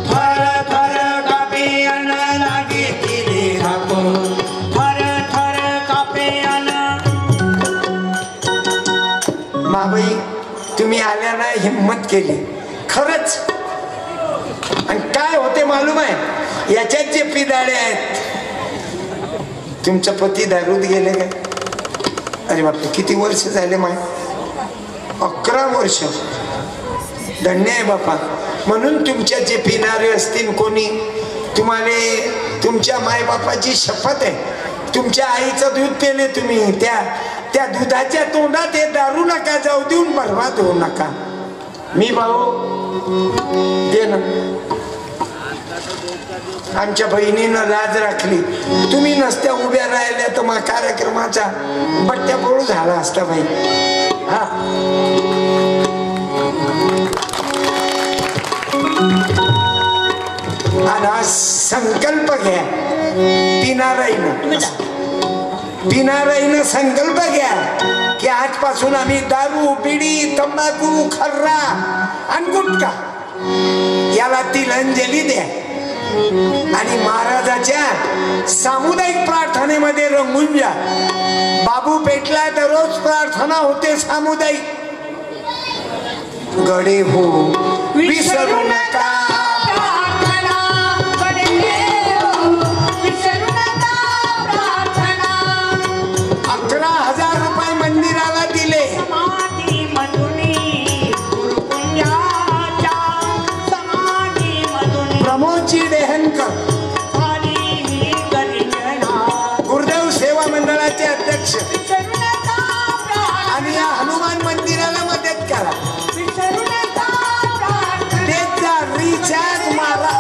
थर थर कापे अन लागे तिले धाप थर थर कापे अन। माबाई तुम्ही आल्या ना हिम्मत केली खरंच। आणि काय होते मालूम आहे याच्यात जे पिदाळे आहेत तुमचा पती दारूत गेले काय? अरे बापरे किती वर्ष झाले माय 11 वर्ष धन्य आहे बापा। म्हणून तुमच्या जे पिणारे असतील कोणी तुम्हाला तुमच्या मायबापाची शपथ आहे तुमच्या आईचं दूध पेले तुम्ही त्या दुधाच्या तोंडात हे दारू नका जाऊ देऊन बर्बाद होऊ नका। मी भाऊ दे ना आमच्या बहिणीनं लाज राखली तुम्ही नसत्या उभ्या राहिल्या तर मग कार्यक्रमाचा बट्ट्या पोळू झाला असता बाई। हा आणि संकल्प घ्या पिनाराईनं संकल्प घ्या की आजपासून आम्ही दारू बिडी तंबाखू खर्रा आणि गुटखा याला तिलांजली द्या आणि महाराजाच्या सामुदायिक प्रार्थनेमध्ये रंगून जा। बाबू पेटला तर रोज प्रार्थना होते सामुदायिक। गडे हो विसरू नका 11,000 रुपये मंदिराला दिले। प्रमोदजी देहनकर गुरुदेव सेवा मंडळाचे अध्यक्ष आणि या हनुमान मंदिराला मदत करा त्याचा रिचार्ज मारा।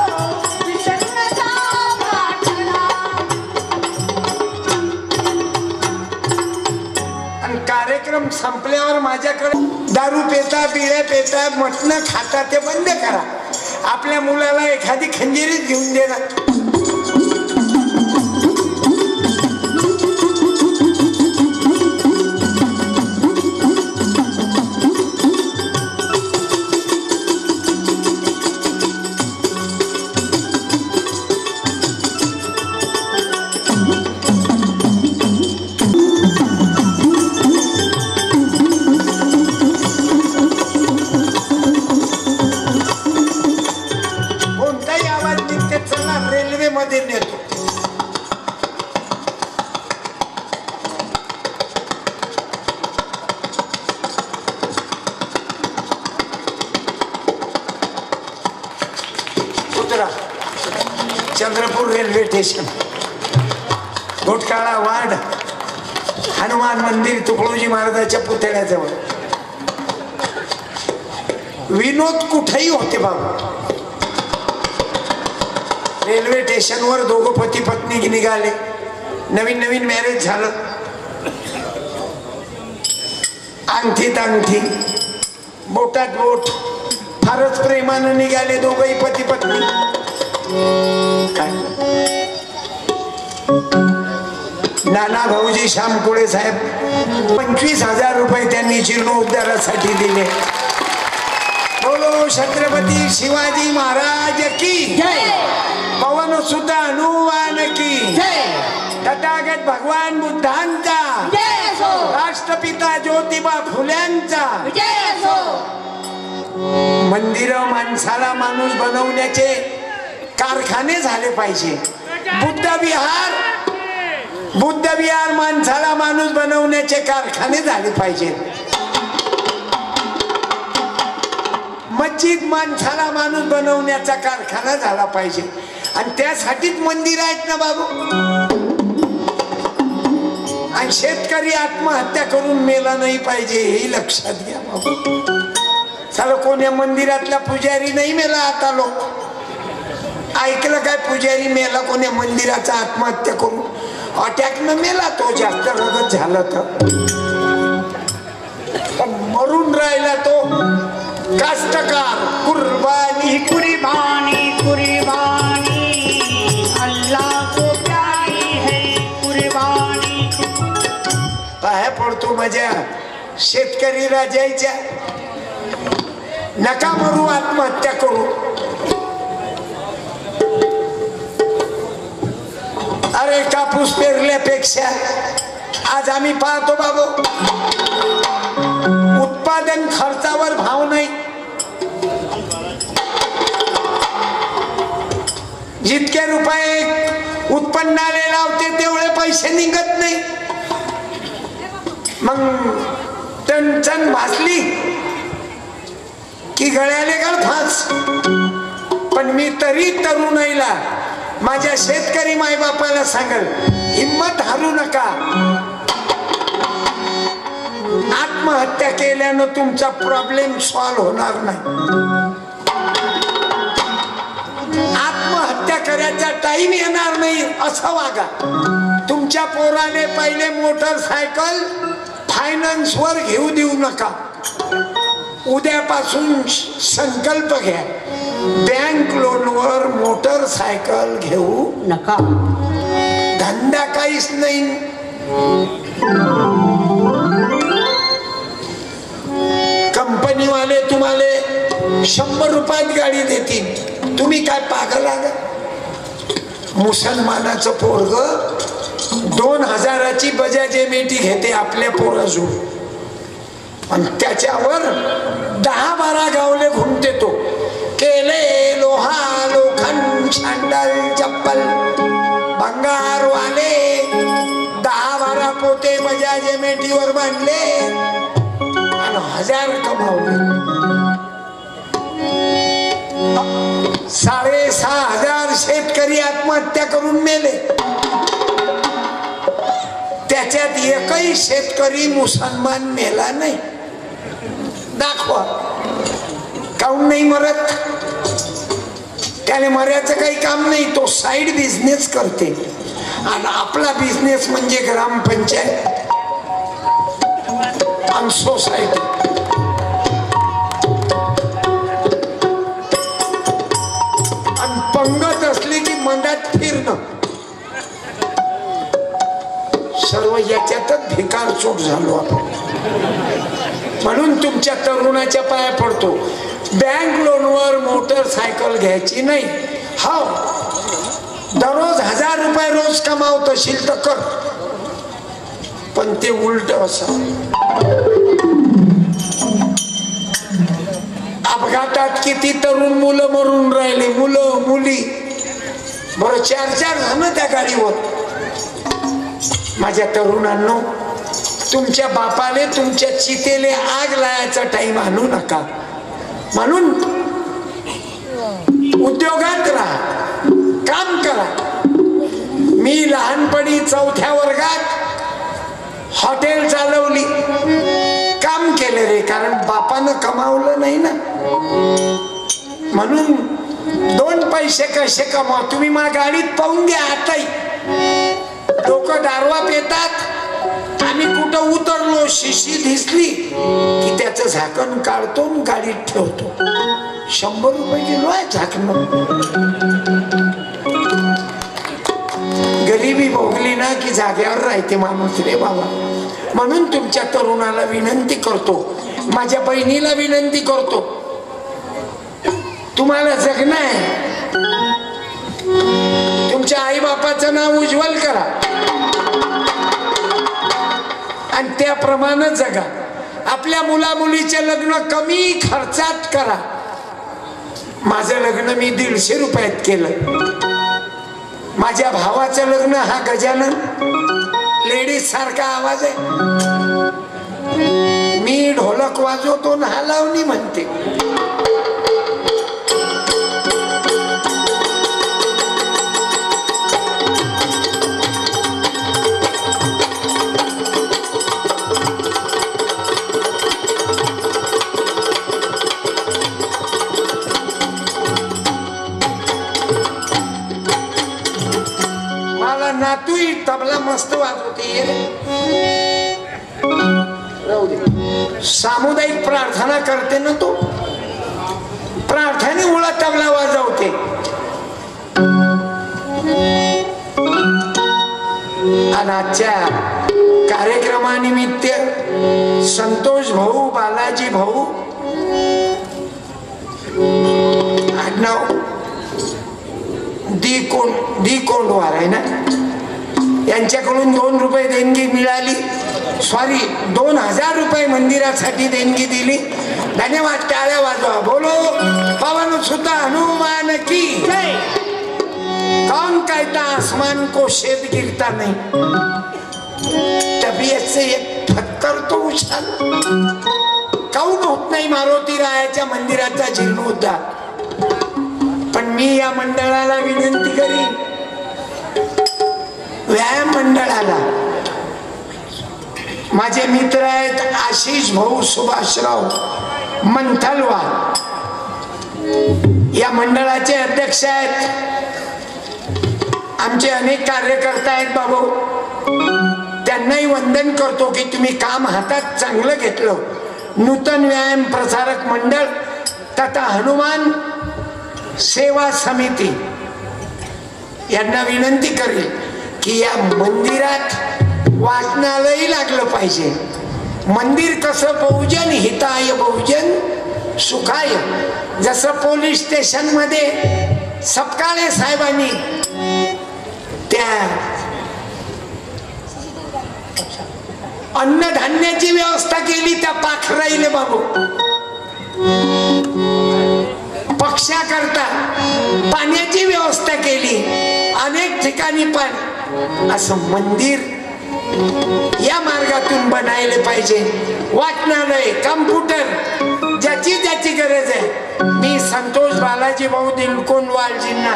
आणि कार्यक्रम संपल्यावर माझ्याकडे दारू पेता बिळ्या पेता मटण खाता ते बंद करा। आपल्या मुलाला एखादी खंजिरीत घेऊन दे ना। Chandrapur railway station Ghotkala ward Hanuman मंदिर तुकडोजी महाराजाच्या पुतळ्याजवळ विनोद कुठेही होते बाबा। रेल्वे स्टेशनवर दोघं पती पत्नी निघाले नवीन मॅरेज झालं अंगठीत अंगठी बोटात बोट फारच प्रेमानं निघाले दोघंही पती पत्नी। काय नाना भाऊजी श्यामकुळे साहेब 25,000 रुपये त्यांनी जीर्णोद्धारासाठी दिले। बोलो छत्रपती शिवाजी महाराज की जय। पवन सुत हनुमान की जय। तथागत भगवान बुद्धांचा जय असो। राष्ट्रपिता ज्योतिबा फुल्यांचा जय असो। मंदिर माणसाला माणूस बनवण्याचे कारखाने झाले पाहिजे। बुद्ध विहार माणसाला माणूस बनवण्याचे कारखाने झाले पाहिजे। मस्जिद माणसाला माणूस बनवण्याचा कारखाना झाला पाहिजे आणि त्यासाठीच मंदिर आहेत ना बाबू। आणि शेतकरी आत्महत्या करून मेला नाही पाहिजे हे लक्षात घ्या बाबू। चला कोण्या मंदिरातला पुजारी नाही मेला आता लोक ऐकलं काय पुजारी मेला कोण्या मंदिराचा आत्महत्या करून अटॅकनं मेला तो जास्त रगत झाला तर मरून राहिला तो कास्तकार कुर्बानी कुर्बानी कुर्बानी अल्लाह को प्यारी है कुर्बानी। पाया पडतो माझ्या शेतकरी राजाच्या नका मरू आत्महत्या करू कापूस पेरल्यापेक्षा आज आम्ही पाहतो बाबू, उत्पादन खर्चावर भाव नाही. जितके रुपये उत्पन्नाले लावते तेवढे पैसे निघत नाही. मग टणचण भासली की गळ्याले गळफास. पण मी तरी तरुणाईला, माझ्या शेतकरी मायबापाला सांगल, हिम्मत हारू नका. आत्महत्या केल्यानं तुमचा प्रॉब्लेम सॉल्व्ह होणार नाही. आत्महत्या करायचा टाइम येणार नाही असं वागा. तुमच्या पोराने पहिले मोटरसायकल फायनान्स वर घेऊ देऊ नका. उद्यापासून संकल्प घ्या, बँक लोनवर मोटरसायकल घेऊ नका. धंदा काहीच नाही. कंपनीवाले तुम्हाला 100 रुपयात गाडी देतील, तुम्ही काय पागल आहात? मुसलमानाचं पोरग 2000ची बजाज एमटी घेते आपल्या पोराजून, आणि त्याच्यावर 10-12 गावले घुमते. तो केले लोहा लोखंड सँडल चप्पल भंगार वाले 10-12 पोते बजाज एमटी वर बांधले आणि 1000 कमावले. 6500 शेतकरी आत्महत्या करून मेले. त्याच्यात एकही शेतकरी मुसलमान मेला नाही. दाखवा. काऊन नाही मरत? त्याला मरायचं काही काम नाही. तो साइड बिझनेस करते, आणि आपला बिझनेस म्हणजे ग्रामपंचायत आणि सोसायटी. आणि पंगत असली की मंदात फिरणं. सर्व याच्यातच भिकार चूक झालो आपण. म्हणून तुमच्या तरुणाच्या पाया पडतो, बँक लोनवर मोटरसायकल घ्यायची नाही. हो, दररोज 1000 रुपये रोज कमावत असेल तर कर, पण ते उलट असं. अपघातात किती तरुण मुलं मरून राहिले, मुलं मुली. बरं 4-4 जण त्या गाडीवर. माझ्या तरुणांनो, तुमच्या बापाले तुमच्या चितेले आग लावायचा टाइम आणू नका. म्हणून उद्योगात राहा, काम करा. मी लहानपणी 4थ्या वर्गात हॉटेल चालवली, काम केले रे, कारण बापानं कमावलं नाही ना. म्हणून 2 पैसे कसे कमाव तुम्ही माझ्या गाडीत पाहून घ्या. आताही लोक दारवा पितात, आम्ही कुठं उतरलो शिशी दिसली की त्याचं झाकण काढतो, गाडीत ठेवतो. 100 रुपये किलो आहे झाकण. गरिबी भोगली ना की जाग्यावर राहते माणूस रे बाबा. म्हणून तुमच्या तरुणाला विनंती करतो, माझ्या बहिणीला विनंती करतो, तुम्हाला जगणं आहे. तुमच्या आई बापाचं नाव उज्ज्वल करा आणि त्याप्रमाणे जगा. आपल्या मुला मुलीचे लग्न कमी खर्चात करा. माझं लग्न मी 150 रुपयात केलं. माझ्या भावाचं लग्न हा गजानन लेडीज सारखा आवाज आहे. मी ढोलक वाजवतो ना हा लावणी म्हणते. नातूही तबला मस्त वाजवते. सामुदायिक प्रार्थना करते ना तो, प्रार्थनेमुळे तबला वाजवते. आणि आजच्या कार्यक्रमानिमित्त संतोष भाऊ, बालाजी भाऊ, आडनाव दी कोंडवार आहे ना, यांच्याकडून 2 रुपये देणगी मिळाली, सॉरी 2000 रुपये मंदिरासाठी देणगी दिली. धन्यवाद. टाळ्या वाजवा. बोलो पवन सुत हनुमान की जय. कौन कहता आसमान को शेद गिरता नहीं, तबीयत से एक पत्थर तो उछाला. काऊन होत नाही मारुती रायाच्या मंदिराचा जीर्णोद्धार? पण मी या मंडळाला विनंती करीन, व्यायाम मंडळाला, माझे मित्र आहेत आशिष भाऊ सुभाषराव मंथलवार, या मंडळाचे अध्यक्ष आहेत. आमचे अनेक कार्यकर्ते आहेत बाबू, त्यांनाही वंदन करतो की तुम्ही काम हातात चांगलं घेतलं. नूतन व्यायाम प्रसारक मंडळ तथा हनुमान सेवा समिती यांना विनंती करेल की या मंदिरात वाचनालय लागलं पाहिजे. मंदिर कसं बहुजन हिताय बहुजन सुखाय, जसं पोलीस स्टेशन मध्ये सपकाळे साहेबांनी त्या अन्नधान्याची व्यवस्था केली त्या पाखराईले बाबू, पक्ष्याकरता पाण्याची व्यवस्था केली, अनेक ठिकाणी पण असं मंदिर या मार्गातून बनायला पाहिजे. वाचनालय, कम्प्युटर, ज्याची ज्याची गरज आहे. मी संतोष बालाजी भाऊ दिलकोनवालजींना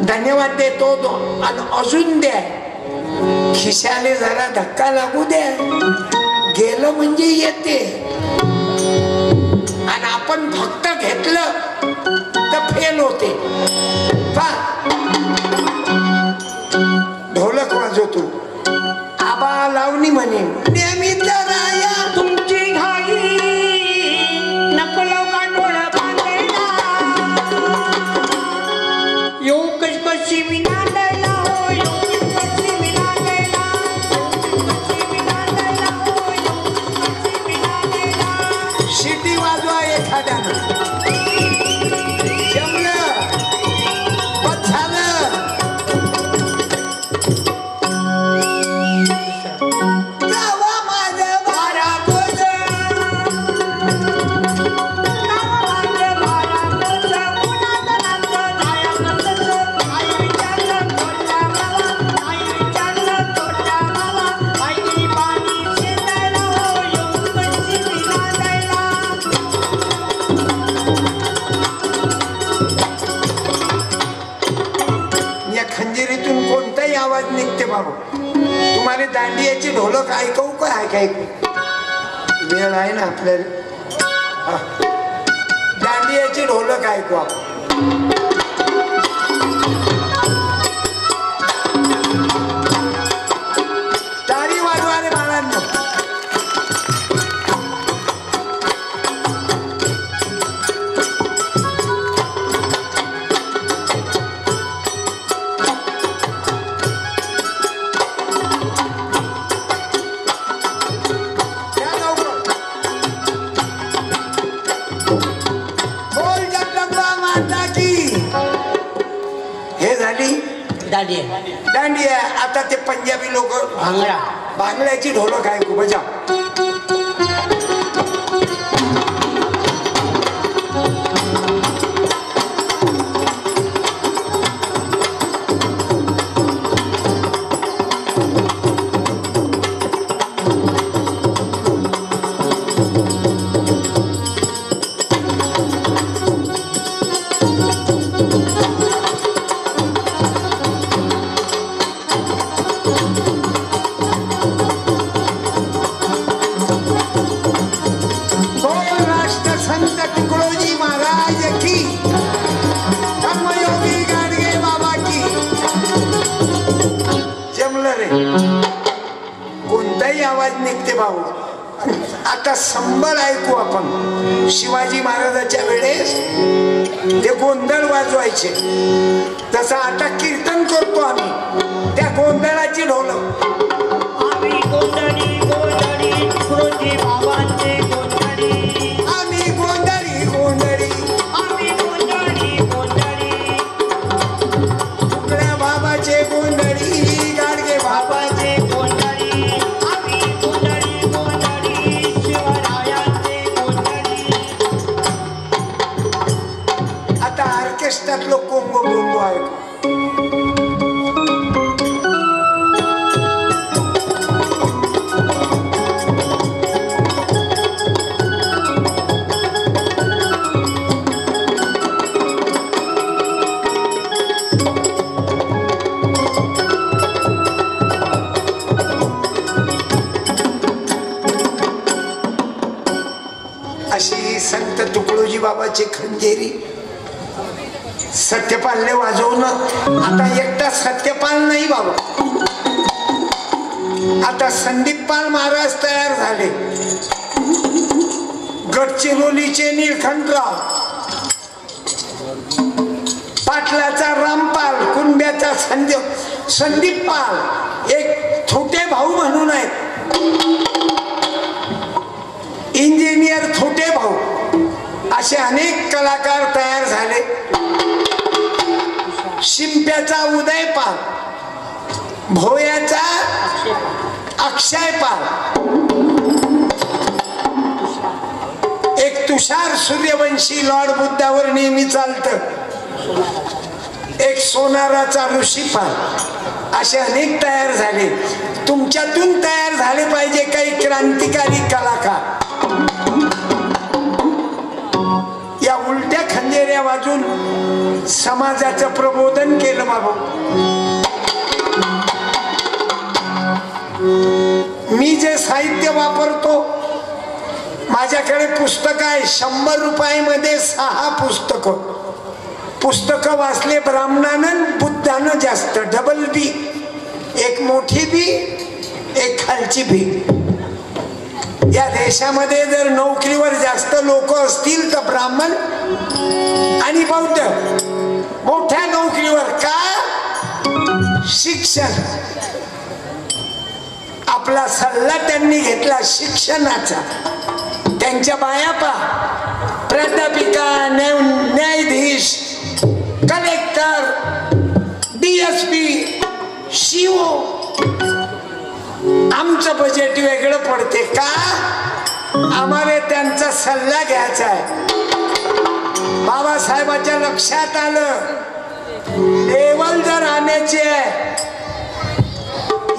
धन्यवाद देतो. आणि अजून द्या, खिशाले जरा धक्का लागू द्या. गेलं म्हणजे येते, आणि आपण फक्त घेतलं तर फेल होते. ढोलक वाजवतो, आबा लावणी म्हणे नियमित राया तुमची घाई, नको लवका डोळा बांधायला, येऊ कशी विनांदायला, हो येऊ कशी विनांदायला, कशी विनांदायला, हो येऊ कशी विनांदायला. शिटी वाजवा एखाद्यानं. तुम्हाला दांडियाची ढोलक ऐकवू का? वेळ आहे ना आपल्याला, दांडियाची ढोलक ऐकू आपण. टाळी वाजवा रे बाळांनो. दांडिया. आता ते पंजाबी लोक भांगड्याची ढोलक ऐकू बजा. कोणताही आवाज निघते भाऊ. आता संबळ ऐकू आपण. शिवाजी महाराजाच्या वेळेस ते गोंधळ वाजवायचे, तसं आता कीर्तन करतो आम्ही. त्या गोंधळाची ढोलक आम्ही गोंधळी गोंधळी तुकडोजी बाबांचे गोंधळी, आम्ही गोंधळी गोंधळी, आम्ही गोंधळी गोंधळी, तुकड्या बाबाचे गोंधळी, गाडगे बाबा महाराष्ट्रातलं कोंगो बोंगो आहे का? अशी संत तुकडोजी बाबाची खंजेरी सत्यपालने वाजवणं. आता एकटा सत्यपाल नाही बाबा, आता संदीप पाल महाराज तयार झाले. गडचिरोलीचे निळखंडराव, पाटलाचा रामपाल, कुंब्याचा संदीप पाल, एक छोटे भाऊ म्हणून आहेत इंजिनियर छोटे भाऊ. असे अनेक कलाकार तयार झाले. शिंप्याचा उदयपाल, भोयाचा अक्षयपाल, एक तुषार सूर्यवंशी लॉर्ड बुद्धावर नेहमी चालत, एक सोनाराचा ऋषीपाल. असे अनेक तयार झाले. तुमच्यातून तयार झाले पाहिजे काही क्रांतिकारी कलाकार. या उलट्या खंजेऱ्या वाजून समाजाचं प्रबोधन केलं बाबा. मी जे साहित्य वापरतो, माझ्याकडे पुस्तक आहे. 100 रुपयामध्ये 6 पुस्तकं वाचले ब्राह्मणानं बुद्धानं जास्त. डबल बी, एक मोठी बी एक खालची बी. या देशामध्ये जर नोकरीवर जास्त लोक असतील तर ब्राह्मण आणि बौद्ध मोठ्या नोकरीवर. का? शिक्षण. आपला सल्ला त्यांनी घेतला शिक्षणाचा. त्यांच्या बाया पा प्राध्यापिका, न्यायाधीश, कलेक्टर, DSP, CO. आमचं बजेट वेगळं पडते. का? आम्हाला त्यांचा सल्ला घ्यायचा आहे. बाबासाहेबांच्या लक्षात आलं लेवल जर आणायची आहे,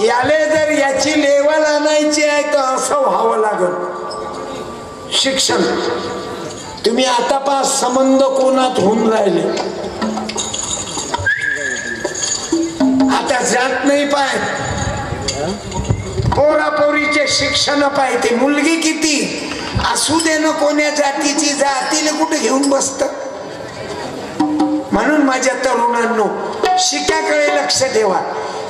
याले जर याची लेवल आणायची आहे तर असं व्हावं लागल. शिक्षण. तुम्ही आता पा संबंध कोणात होऊन राहिले, आता जात नाही पाय. पोरापोरीचे शिक्षण पाहिजे. मुलगी किती असू दे ना कोण्या जातीची, जातीला कुठे घेऊन बसत. म्हणून माझ्या तरुणांनो शिकाकडे लक्ष ठेवा.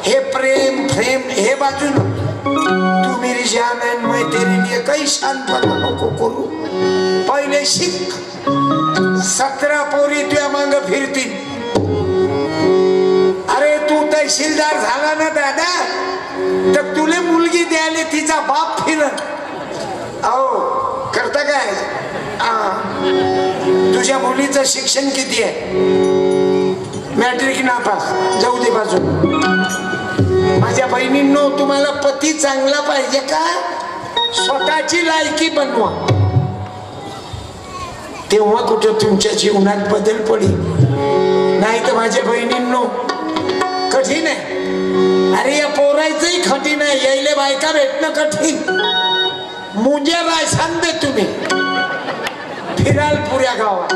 हे प्रेम हे बाजून तू मेरी जान है मैं तेरे लिए काही शानपणा नको करू. पहिले शिक. 17 पोरी तुझ्या मांग फिरतील. अरे तू तहसीलदार झाला ना दादा तर तुले मुलगी द्यायला तिचा बाप फिरत. अहो करता काय? तुझ्या मुलीचं शिक्षण किती आहे? मॅट्रिक नापास. जाऊ दे बाजून. माझ्या बहिणींनो तुम्हाला पती चांगला पाहिजे का? स्वतःची लायकी बनवा, तेव्हा कुठं तुमच्या जीवनात बदल पडेल. नाही तर माझ्या बहिणींनो कठीण आहे. अरे या पोरायचंही कठीण आहे. यायले बायका भेटणं कठीण. मुंजे राय सांगते तुम्ही फिराल पुऱ्या गावात.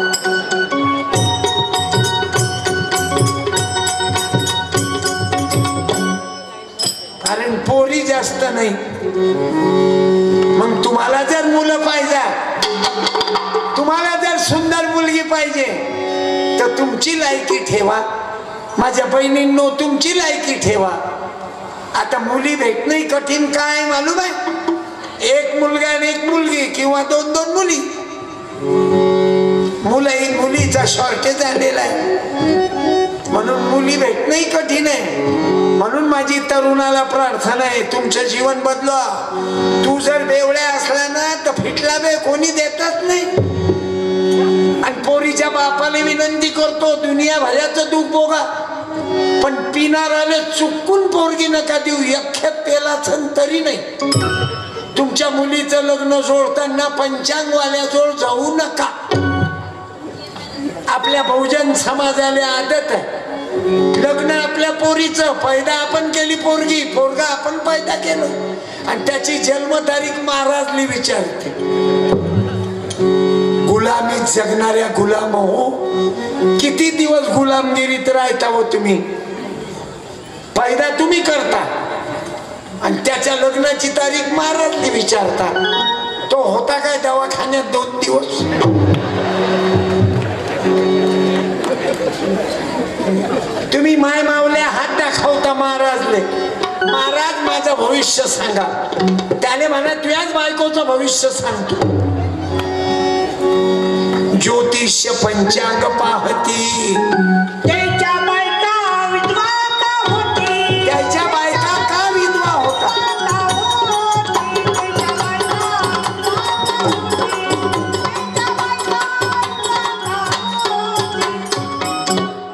कारण पोरी जास्त नाही. मग तुम्हाला जर मुलं पाहिजे, तुम्हाला जर सुंदर मुलगी पाहिजे तर तुमची लायकी ठेवा. माझ्या बहिणींनो तुमची लायकी ठेवा. आता मुली भेटणं कठीण. काय मालूम आहे? एक मुलगा आणि एक मुलगी किंवा 2 मुली. मुलीचा शॉर्टेज आलेला आहे म्हणून मुली भेटणंही कठीण आहे. म्हणून माझी तरुणाला प्रार्थना आहे तुमचं जीवन बदला. तू जर बेवड्या असला ना तर फिटला बे कोणी देतच नाही. आणि पोरीच्या बापाने विनंती करतो दुनिया भल्याचं दुःख बोगा पण पिणाराले चुकून पोरगी नका देऊ. अख्ख्या तेलाचं तरी नाही. तुमच्या मुलीचं लग्न जोडताना पंचांगवाल्या जोड जाऊ नका. आपल्या बहुजन समाजाला आदत आहे लग्न आपल्या पोरीचं, पैदा आपण केली पोरगी, पोरगा आपण पैदा केलं आणि त्याची जन्मतारीख महाराजली विचारते. गुलामीत जगणाऱ्या गुलाम हो, किती दिवस गुलामगिरीत राहता हो तुम्ही. पैदा तुम्ही करता आणि त्याच्या लग्नाची तारीख महाराजली विचारता. तो होता काय दवाखान्यात 2 दिवस. तुम्ही माय मावल्या हात दाखवता महाराजले. महाराज माझं भविष्य सांगा. त्याने म्हणा तुझ्याच बायकोचं भविष्य सांगतो. ज्योतिष पंचांग पाहती, त्याच्या बायका विधवा का होती, त्याच्या बायका का विधवा होता.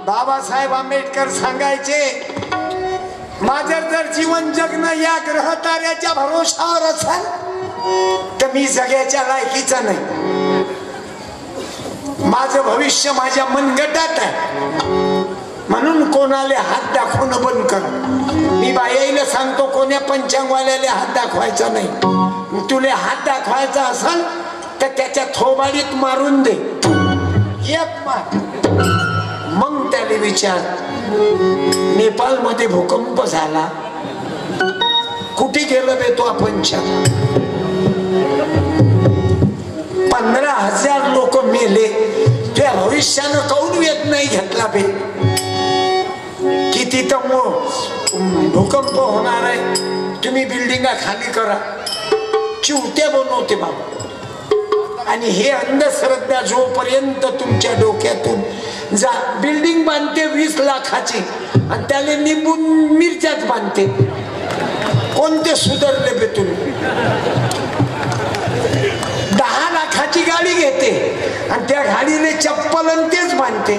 बाबासाहेब आंबेडकर सांगायचे माझं जर जीवन जगणं या ग्रह ताऱ्याच्या भरोशावर असेल तर मी जगायच्या लायकीचं नाही. माझं भविष्य माझ्या मनगटात आहे म्हणून कोणाला हात दाखवणं बंद कर. मी बाईला सांगतो कोण्या पंचांगवाल्याला हात दाखवायचा नाही. तुला हात दाखवायचा असेल तर त्याच्या थोबाडीत मारून दे, एक मार. मग त्याने विचार नेपाळ मध्ये भूकंप झाला, कुठे गेलं बे तो पंचा. 15,000 लोक मेले. त्या भविष्यानं कौन वेद नाही घेतला बे. किती तर भूकंप होणार आहे, तुम्ही बिल्डिंगा खाली करा. चिवट्या बनवते बाबा. आणि हे अंधश्रद्धा जोपर्यंत तुमच्या डोक्यातून जा, बिल्डिंग बांधते 20 लाखाची आणि त्याला निंबून मिरच्याच बांधते. कोणते सुधारले बे तुम्ही. 10 लाखाची गाडी घेते आणि त्या गाडीने चप्पल आणि तेच बांधते.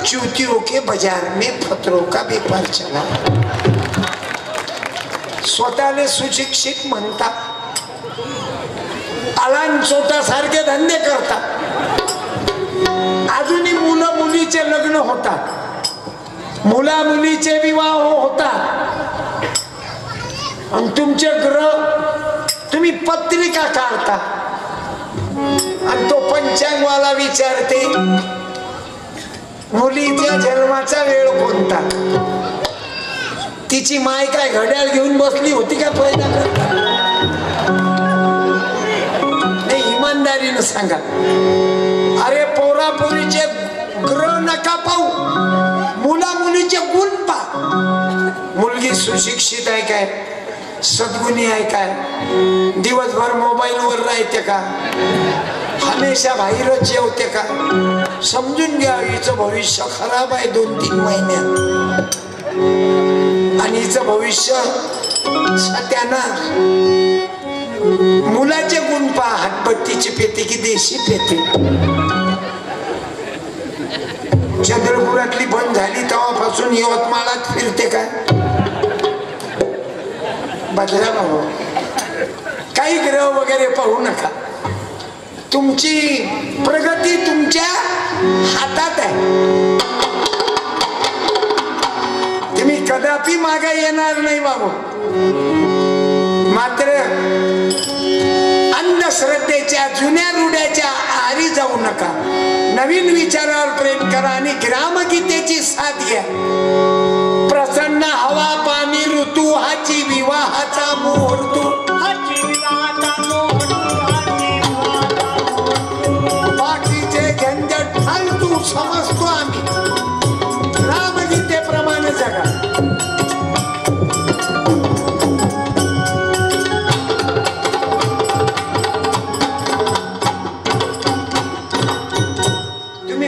चूतियों के बाजार में फतरों का व्यापार चला. स्वतःले सुशिक्षित म्हणतात, अलान चोटा सारखे धंदे करतात. अजूनही मुलं मुलीचे लग्न होतात, मुला मुलीचे विवाह होतात आणि तुमचे ग्रह तुम्ही पत्रिका काढता आणि तो पंचांगवाला विचारते मुलीच्या जन्माचा वेळ कोणता. तिची माय काय घड्याळ घेऊन बसली होती का पैदा करता. इमानदारीनं सांगा. अरे पोरापोरीचे ग्रह नका पाहू, मुला मुलीचे गुण पहा. मुलगी सुशिक्षित आहे काय, सद्गुणी आहे काय, दिवसभर मोबाईल वर राहते का, हमेशा बाहेरच जेवते का. समजून घ्या हिचं भविष्य खराब आहे 2-3 महिन्यात. आणि हिचं भविष्य सत्यानाश. मुलाचे गुण पहा, हातबत्तीची पेते की देशी पेते. चंद्रपुरातली बंद झाली तेव्हापासून यवतमाळात फिरते काय. बदला भाऊ, काही ग्रह वगैरे पाहू नका. तुमची प्रगती तुमच्या हातात आहे. तुम्ही कदापि मागे येणार नाही बाबू. मात्र अंधश्रद्धेच्या जुन्या रुड्याच्या आहारी जाऊ नका. नवीन विचारावर प्रेम करा आणि ग्रामगीतेची साथ घ्या. प्रसन्न हवा पाणी ऋतू हाची विवाहाचा मुहूर्त. बाकीचे झंझट फालतू समजतो आम्ही. ग्रामगीतेप्रमाणे जगा.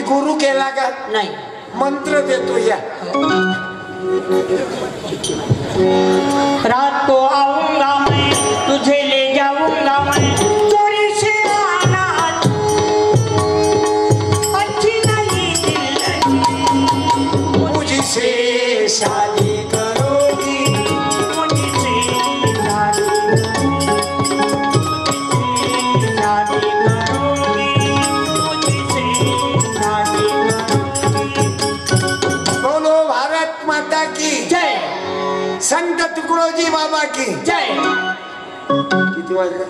गुरु केला का नाही. मंत्र देतो या. रात को आऊंगा मैं तुझे ले जाऊंगा मैं चोरी से आना अच्छी नहीं दिल मुझसे शादी करोगी. मुझसे शादी करोगी. मुझसे तुकडोजी बाबा की जय. किती वाजले?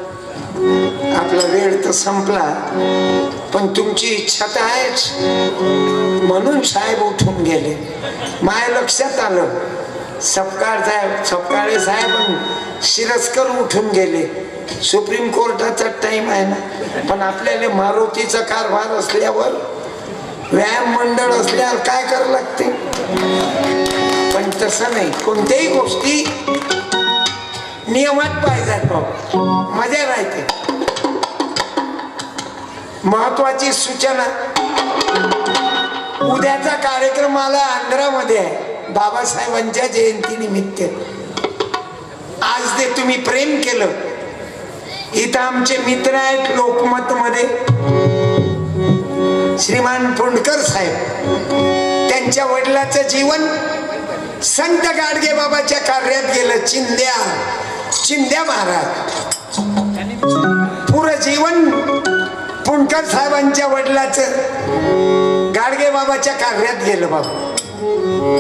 आपला वेळ तर संपला, पण तुमची इच्छा तर आहेच म्हणून साहेब उठून गेले. माझ्या लक्षात आलं सपकाळे साहेब शिरस्कर उठून गेले. सुप्रीम कोर्टाचा टाइम आहे ना, पण आपल्याला मारुतीचा कारभार असल्यावर व्यायाम मंडळ असल्यावर काय करावं लागते. पण तसं नाही, कोणत्याही गोष्टी नियमात पाहिजेत भाऊ, मजा राहते. महत्वाची सूचना, उद्याचा कार्यक्रम मला आंध्रामध्ये आहे बाबासाहेबांच्या जयंती निमित्त. आज ते तुम्ही प्रेम केलं. इथं आमचे मित्र आहेत लोकमत मध्ये श्रीमान पुंडकर साहेब, त्यांच्या वडिलाचं जीवन संत गाडगे बाबाच्या कार्यात गेलं. चिंद्या महाराज पुरं जीवन पुंडकर साहेबांच्या वडिलाचं गाडगे बाबाच्या कार्यात गेलं. बाबा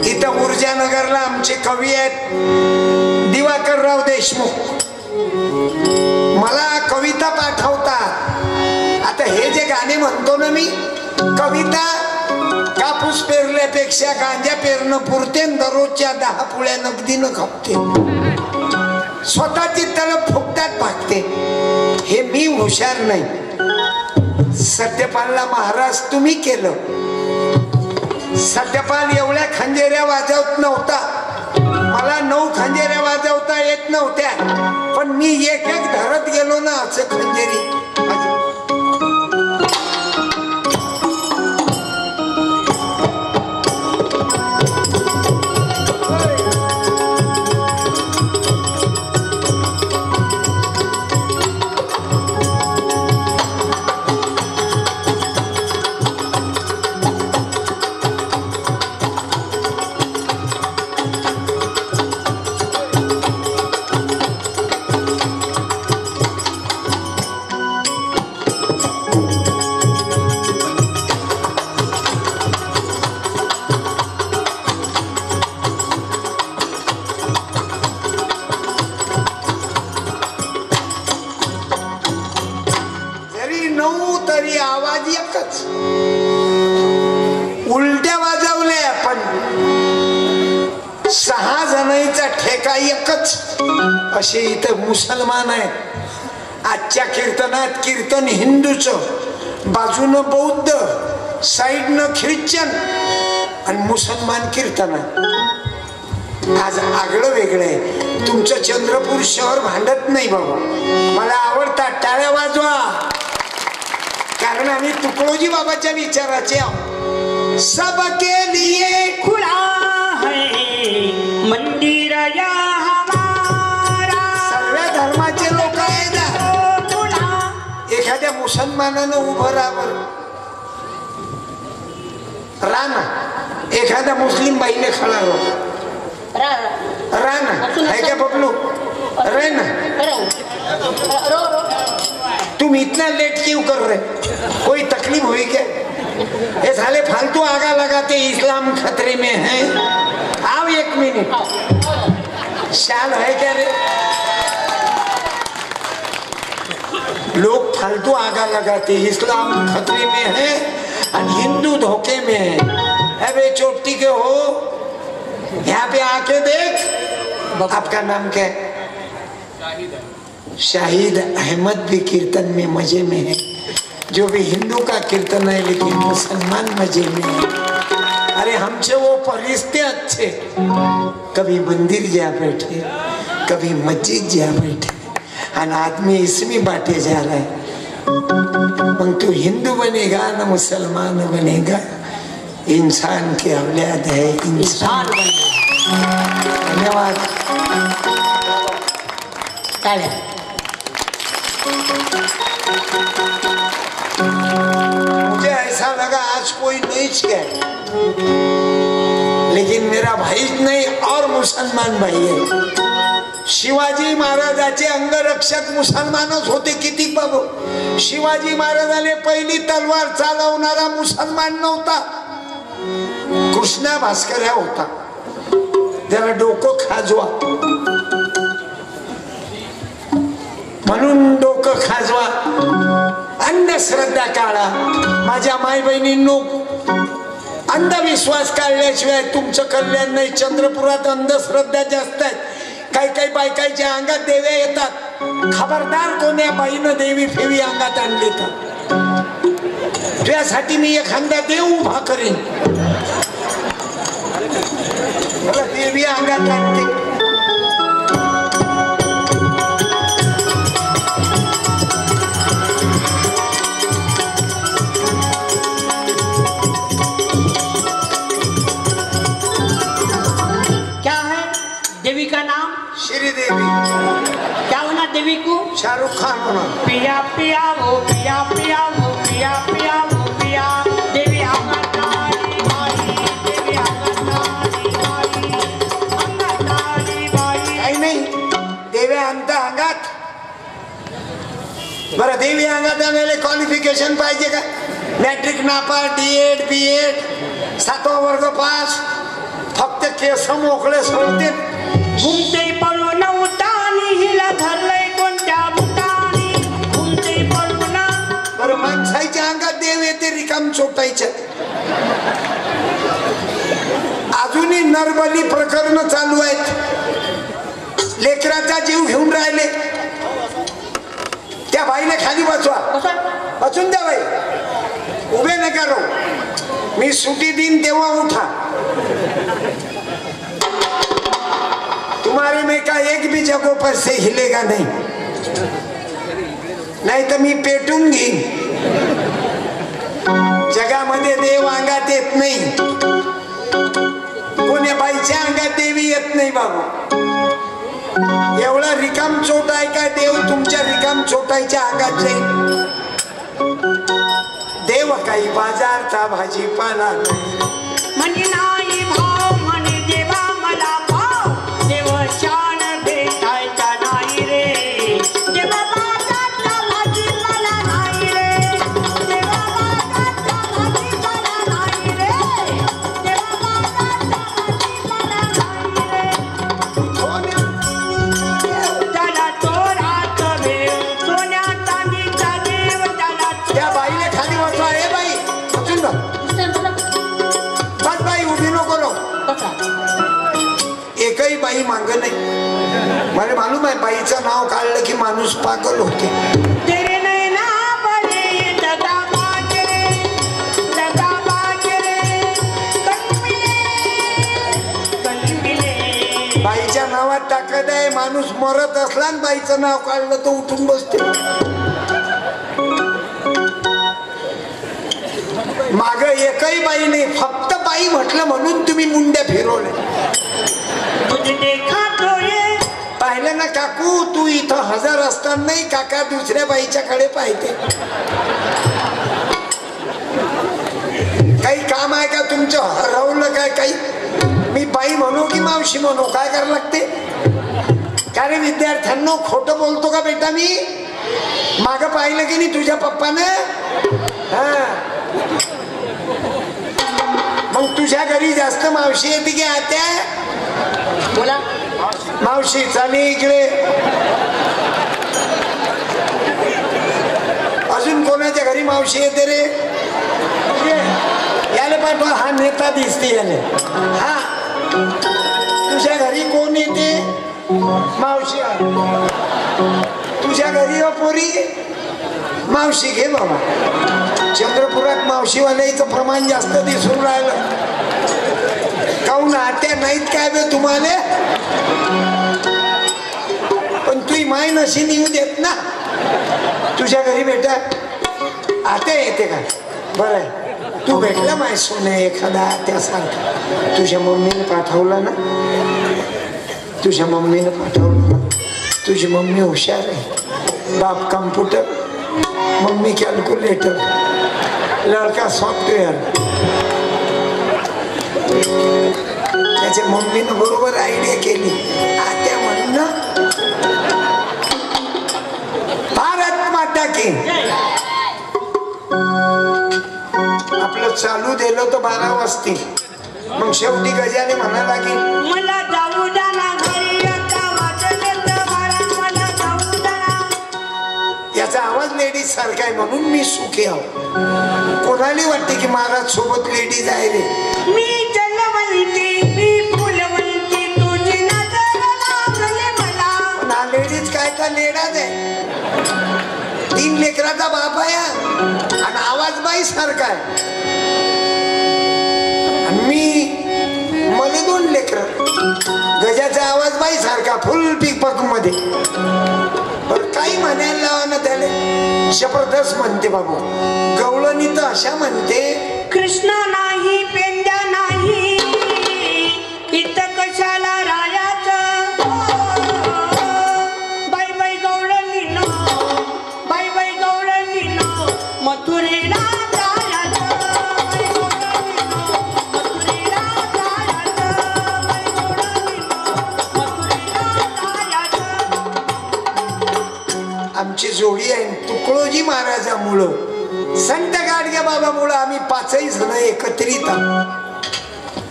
इथं ऊर्जानगरला आमचे कवी आहेत दिवाकरराव देशमुख, मला कविता पाठवतात. आता हे जे गाणे म्हणतो ना मी, कविता कापूस पेरल्यापेक्षा गांजा पेरणं पुरते, दररोजच्या 10 पुळ्या नगदीनं खपते. स्वतःची तळप फुकटात भागते. हे मी हुशार नाही. सत्यपालला महाराज तुम्ही केलं. सत्यपाल एवढ्या खंजेऱ्या वाजवत नव्हता, मला 9 खंजेऱ्या वाजवता येत नव्हत्या, पण मी एक धरत गेलो ना असं खंजेरी. उलट्या वाजवल्या, पण 6 जणांचा ठेका एकच. असे इथं मुसलमान आहेत. आजच्या कीर्तनात कीर्तन हिंदूचं, बाजूनं बौद्ध, साईडनं ख्रिश्चन आणि मुसलमान कीर्तनात. आज आगळं वेगळं आहे. तुमचं चंद्रपूर शहर भांडत नाही बाबा, मला आवडतात. टाळ्या वाजवा, कारण आम्ही तुकडोजी बाबाच्या विचाराचे आहोत. सबके लिए खुला है मंदिर या हमारा. सर्व धर्माचे लोक आहेत ना. एखाद्या मुसलमानानं उभं राहना, एखाद्या मुस्लिम बाईने खड़ा राहना है क्या बबलू, रहना. तुम इतना लेट क्यों कर रहे, कोई तकलीफ हुई क्या? ये साले फालतू आगा लगाते, इस्लाम खतरे में है. आओ 1 मिनट, शाल है क्या रे? लोग फालतू आगा लगाते, इस्लाम खतरे में है और हिंदू धोखे में है. अबे चोटी के हो, यहाँ पे आके देख. आपका नाम क्या है? शाहिद अहमद भी कीर्तन में मजे में है. जो भी हिंदू का कीर्तन है, लेकिन मुसलमान मजे में है. अरे हमसे वो फरिश्ते अच्छे, कभी मंदिर जा बैठे, कभी मस्जिद जा बैठे, और आदमी इसमें बांटे जा रहा है. मग तू हिंदू बनेगा ना मुसलमान बनेगा, इंसान के औलाद है, इंसान बनेगा. धन्यवाद. मुझे ऐसा लगा आज कोई नहीं गया, लेकिन मेरा भाई नहीं और मुसलमान भाई है. शिवाजी महाराजाचे अंगरक्षक मुसलमानच होते. किती बाबू, शिवाजी महाराजाने पहिली तलवार चालवणारा मुसलमान नव्हता, कृष्णा भास्कर होता. जरा डोकं खाजवा. म्हणून डोकं खाजवा, अंधश्रद्धा काढा. माझ्या माय बहिणींनो, अंधविश्वास काढल्याशिवाय तुमचं कल्याण नाही. चंद्रपुरात अंधश्रद्धा जास्त आहेत. काही काही बायकाईच्या अंगात देव्या येतात. खबरदार कोण्या बाईनं देवी फेवी अंगात आणली तर त्यासाठी मी एखादा देव उभा करेन. मला देवी अंगात आणते. देवी का नाम श्रीदेवी. क्या होना देवी को? शाहरुख खान होना. पिया पिया वो पिया पिया वो पिया पिया वो पिया. देवी अंगणारी बाई, देवी अंगणारी बाई, अंगणारी बाई. काही नाही, देव्या आणता अंगात. बरं, देवी अंगात आणायला क्वालिफिकेशन पाहिजे का? मॅट्रिक नापास, D.Ed, B.Ed, 7वा वर्ग पास, फक्त केस मोकळे सोडते. घुमते पळून उतानी, हिला धरलंय कोणत्या भूतानी. घुमते पळून. बरं, माणसाच्या अंगात देव येते रिकाम चोटायच्या. अजूनही नरबली प्रकरण चालू आहेत. लेकराचा जीव घेऊन राहिले. त्या बाईने खाली बसवा. बसून द्या बाई, उभे नका राहू. मी सुट्टी देईन तेव्हा उठा. तुम्हारे में का एक भी जगह पर से हिलेगा नहीं, नहीं तो मी पेटून घेईन. जगामध्ये देव अंगात येत नाही. कोण्या बाईच्या अंगात देवी येत नाही बाबू. एवढा रिकाम चोट आहे का देव तुमच्या रिकाम चोटायच्या अंगात जाईल? देव काही बाजारचा भाजीपाला नाही. म्हणजे नाही भाव, म्हणे देवा मला भाव. देव शान भेटायचा नाही रे. देवा बाजारचा भाजीपाला नाही रे. देवा बाजारचा भाजीपाला नाही रे. देवा बाजारचा भाजीपाला नाही रे. त्याला चोरात भेव, सोन्या चांदीचा देव त्याला. त्या बाईने खाली बसवा. ए बाई, बसून जा. बस बाई, उभी नको राहू. एकही बाई माग नाही. मला मालूम आहे, बाईचं नाव काढलं की माणूस पागल होते. तेरे नैना बड़े दगाबाज रे, दगाबाज रे. कणबिले. बाईच्या नावात ताकद आहे. माणूस मरत असला आणि बाईचं नाव काढलं तर उठून बसते. माग एकही बाई नाही. फक्त बाई म्हटलं म्हणून तुम्ही मुंड्या फिरवले. पाहिलं ना काकू, तू इथं हजर असताना नाही, काका दुसऱ्या बाईच्याकडे पाहिजे. काही काम आहे का तुमचं? हरवलं काय काही? मी बाई म्हणू की मावशी म्हणू? काय करावं लागते? का रे विद्यार्थ्यांनो, खोटं बोलतो का बेटा मी? माग पाहिलं की नाही तुझ्या पप्पानं? हा, मग तुझ्या घरी जास्त मावशी येते की आत्या? बोला. मावशी चाली इकडे. अजून कोणाच्या घरी मावशी येते रे? याले पाठवा. हा नेता दिसते याले. हा, तुझ्या घरी कोण येते? मावशी. तुझ्या घरी पोरी? मावशी घे बाबा. चंद्रपुरात मावशीवाल्याचं प्रमाण जास्त दिसून राहिलं. काहून आत्या नाहीत काय बे तुम्हाला? पण तुझी माय नशी येऊ देत ना तुझ्या घरी बेटा. आत्या येते का? बरं, तू भेटला माय सोने एखादा आत्यासारखा. तुझ्या मम्मीने पाठवला ना? तुझ्या मम्मीने पाठवलं ना? तुझी मम्मी हुशार आहे. बाप कम्प्युटर, मम्मी कॅल्क्युलेटर, लड़का सॉफ्टवेअर. त्याच्या मम्मीनं बरोबर आयडिया केली. आत्या म्हणणं भारत माता की. आपलं चालू दिलं तर 12 वाजतील. मग शेवटी गजाने म्हणाला की मला जाऊ द्या ना घरी आता वाजले बारा मला जाऊ द्या. याचा आवाज लेडीज सारखा आहे म्हणून मी सुखी आहो. कोणाला वाटते की महाराज सोबत लेडीज आहे रे. मी जलवंती मी फुलवंती तुझी नजर लागले मला. पण हा लेडीज काय का लेडाच आहे. 3 लेकराचा बाप आहे आणि आवाज बाई सारखा आहे. आणि मी मला 2 लेकर. गजाचा आवाज बाई सारखा फुल पिकपक मध्ये. पण काही म्हणायला लावा ना त्याला. जबरदस्त म्हणते बाबू. गवळणी तर अशा म्हणते कृष्ण नाही पेंड्या नाही इथं कशाला रायाचं. बाई बाई गवळणी नो बाई बाई गवळणी नो मथुरेला जायचं. मथुरेला जायचं. बाई गवळणी नो मथुरेला जायचं. आमची जोडी आहे तुकडोजी महाराजामुळं संत गाडगे बाबा मुळे आम्ही 5ही जण एकत्रित आहोत.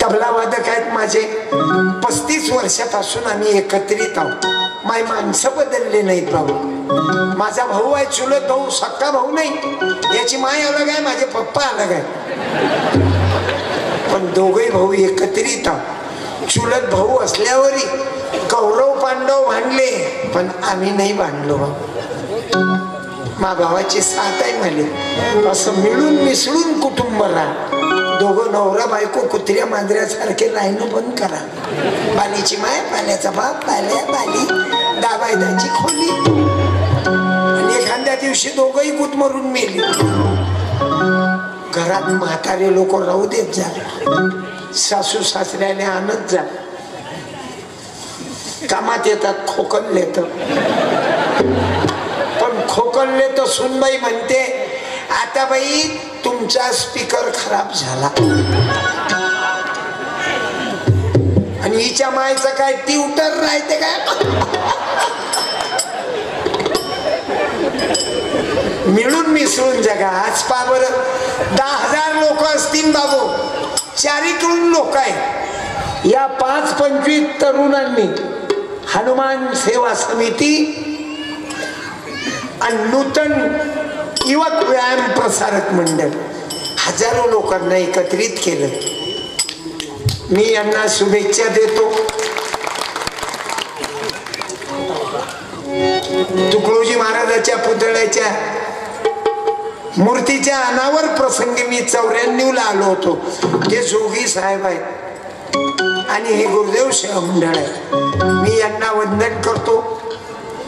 तबला वादक आहेत माझे. 35 वर्षापासून आम्ही एकत्रित आहोत. माय माणसं बदलले नाहीत बाबा. माझा भाऊ आहे चुलत भाऊ. सक्का भाऊ नाही. याची माय अलग आहे माझे पप्पा अलग आहे. पण दोघे भाऊ एकत्रित आहोत. चुलत भाऊ असल्यावरही कौरव पांडव भांडले पण आम्ही नाही भांडलो. मा भावाची साथ आहे मला. असं मिळून मिसळून कुटुंब राहा. दोघं नवरा बायको कुत्र्या मांजऱ्यासारखे राहणं बंद करा. बालीची माय पाल्याचा बाप पाल्या बाली दाबायदाची खोली. आणि एखाद्या दिवशी दोघंही गुदमरून मेली. घरात म्हातारे लोक राहू देत जा. सासू सासऱ्याने आणत जा. कामात येतात खोकलले तर. पण खोकलले तर सुनबाई म्हणते आता बाई तुमचा स्पीकर खराब झाला. आणि हिच्या मायचं काय ट्यूटर राहते काय. मिळून मिसळून जगा. आज पा बरं 10,000 लोक असतील बाबू. चारीकडून लोक आहेत. या 5-25 तरुणांनी हनुमान सेवा समिती आणि नूतन युवक व्यायाम प्रसारक मंडळ हजारो लोकांना एकत्रित केलं. मी यांना शुभेच्छा देतो. तुकडोजी महाराजाच्या पुतळ्याच्या मूर्तीच्या अनावर प्रसंगी मी 94ला आलो होतो. ते जोगी साहेब आहेत आणि हे गुरुदेव सेवा मंडळ आहे. मी यांना वंदन करतो.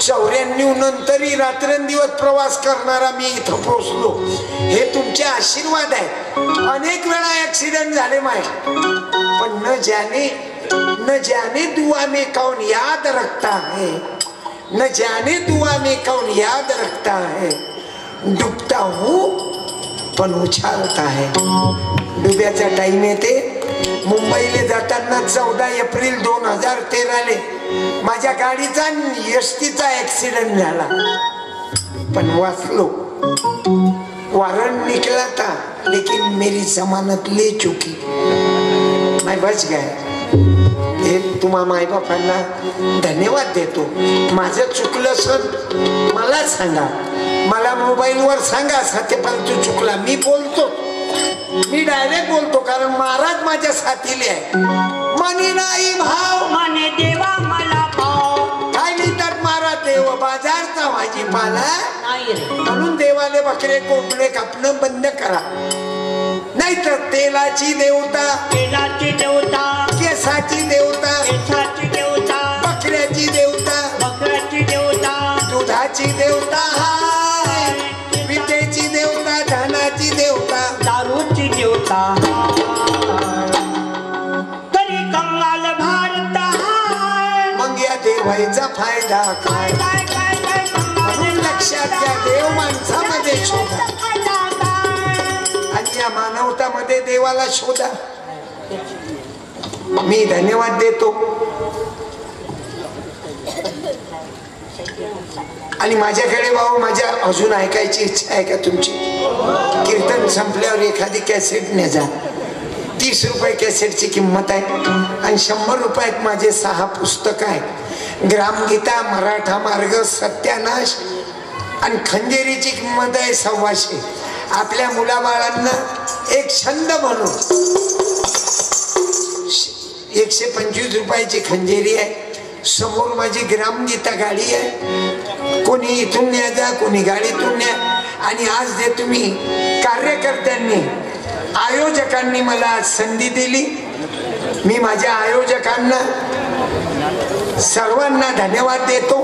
94 नंतरही रात्रंदिवस प्रवास करणारा मी इथं पोहोचलो. हे तुमचे आशीर्वाद आहे. अनेक वेळा ऍक्सिडेंट झाले माय. पण न जाने दुआ में कौन याद रखता है. न जाने दुआ में कौन याद रखता है. डुबता हूँ पण उछालता है. डुब्याचा टाइम येते. मुंबईला जाताना 14 एप्रिल 2013 माझ्या गाडीचा एसटीचा ऍक्सिडेंट झाला. पण वाचलो. वारंट निकला था लेकिन मेरी जमानत ले चुकी. मैं बच गए. हे तुम्हा माय बापांना धन्यवाद देतो. माझं चुकलं सर मला सांगा. मला मोबाईलवर सांगा सत्यपाल तू चुकला. मी बोलतो. मी डायरेक्ट बोलतो कारण महाराज माझ्या साथीले आहे. मनी नाही भाव मने देवा मला भाव. काय लिहितात महाराज देव बाजारचा भाजीपाला नाही रे. म्हणून देवाले बकरे कोंबडे कापणं बंद करा. नाहीतर तेलाची देवता तेलाची देवता केसाची देवता केसाची देवता बकऱ्याची देवता बकऱ्याची देवता दुधाची देवता हाय. विटेची देवता धनाची देवता दारूची देवता तरी कंगाल भारत हाय. मग या देवाचा फायदा काय. काय काय काय म्हणून लक्षात घ्या देव माणसामध्ये शोधा आणि या मानवतामध्ये देवाला शोधा. मी धन्यवाद देतो. आणि माझ्याकडे भाऊ माझ्या अजून ऐकायची इच्छा आहे का तुमची. कीर्तन संपल्यावर एखादी कॅसेट ने जा. 30 रुपये कॅसेटची किंमत आहे आणि 100 रुपयात माझे 6 पुस्तक आहेत. ग्रामगीता, मराठा मार्ग, सत्यानाश आणि खंजेरीची किंमत आहे 125. आपल्या मुलाबाळांना एक छंद म्हणून 125 रुपयाची खंजेरी आहे. समोर माझी ग्रामगीता गाडी आहे. कोणी इथून न्या जा, कोणी गाडीतून न्या. आणि आज जे तुम्ही कार्यकर्त्यांनी, आयोजकांनी मला आज संधी दिली, मी माझ्या आयोजकांना सर्वांना धन्यवाद देतो.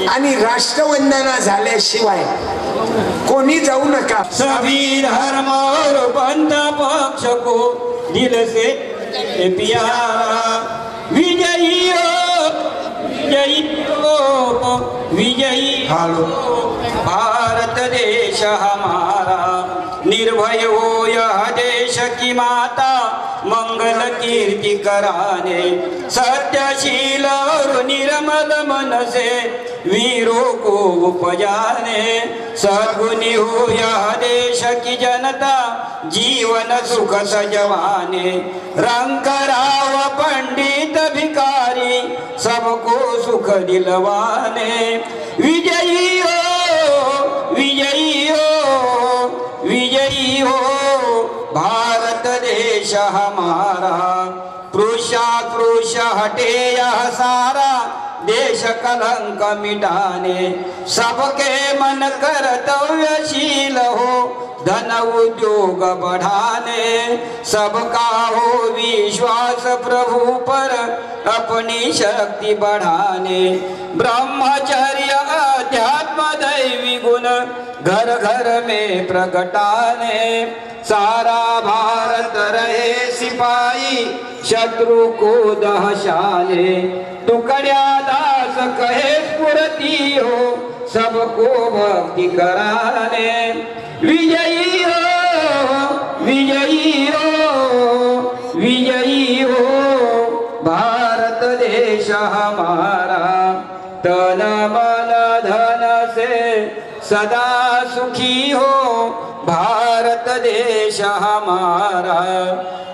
आणि राष्ट्रवंदना झाल्याशिवाय कोणी जाऊ नका. सभी धर्म और पंथ पक्ष को दिल से प्यारा, विजयी हो, विजयी हो, विजयी हो भारत देश हमारा. निर्भय हो यह देश की माता, मंगल कीर्ति कराने. सत्यशील और निर्मल मन से वीरों को उपजाने. सद्गुणी हो यह देश की जनता, जीवन सुख सजवाने. रंग राव पंडित भिखारी, सबको सुख दिलवाने. विजयी हो, विजयी हो, विजयी हो भारत देश हमारा. क्रूश हटे यह सारा, देश कलंक मिटाने. सबके मन कर्तव्यशील हो, धन उद्योग बढ़ाने. सबका हो विश्वास प्रभु पर, अपनी शक्ति बढ़ाने. ब्रह्मचर्य अध्यात्म दैवी गुण, घर घर में प्रगटाने. सारा भारत रहे सिपाही, शत्रु को दहशाने. टुकड़िया दास कहे स्फुरती हो, सबको भक्ति कराने. विजयी हो, विजयी हो, विजयी हो भारत देश हमारा. तन मन धन से सदा सुखी हो भारत देश हमारा.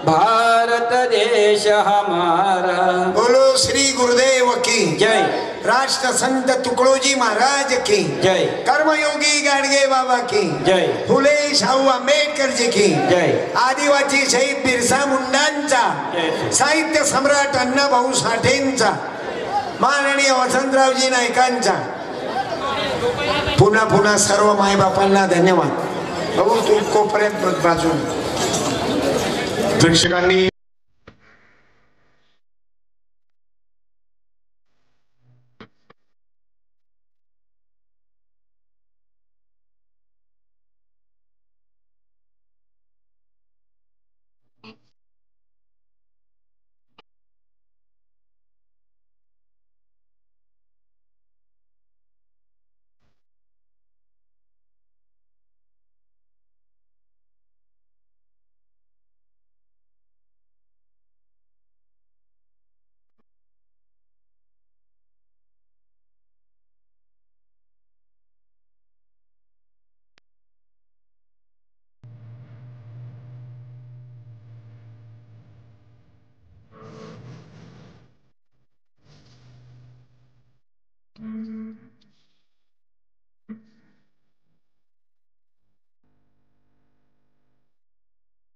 भारत देश हमारा. बोलो श्री गुरुदेव की जय. राष्ट्र संत तुकडोजी महाराज की जय. कर्मयोगी गाडगे बाबा की जय. फुले शाहू आंबेडकर जी की जय. आदिवासी शहीद बिरसा मुंडांचा, जय. साहित्य सम्राट अण्णाभाऊ साठेंचा, माननीय वसंतरावजी नाईकांचा. पुन्हा पुन्हा सर्व मायबापांना धन्यवाद. बघू तू कोपऱ्यात बाजून प्रेक्षकांनी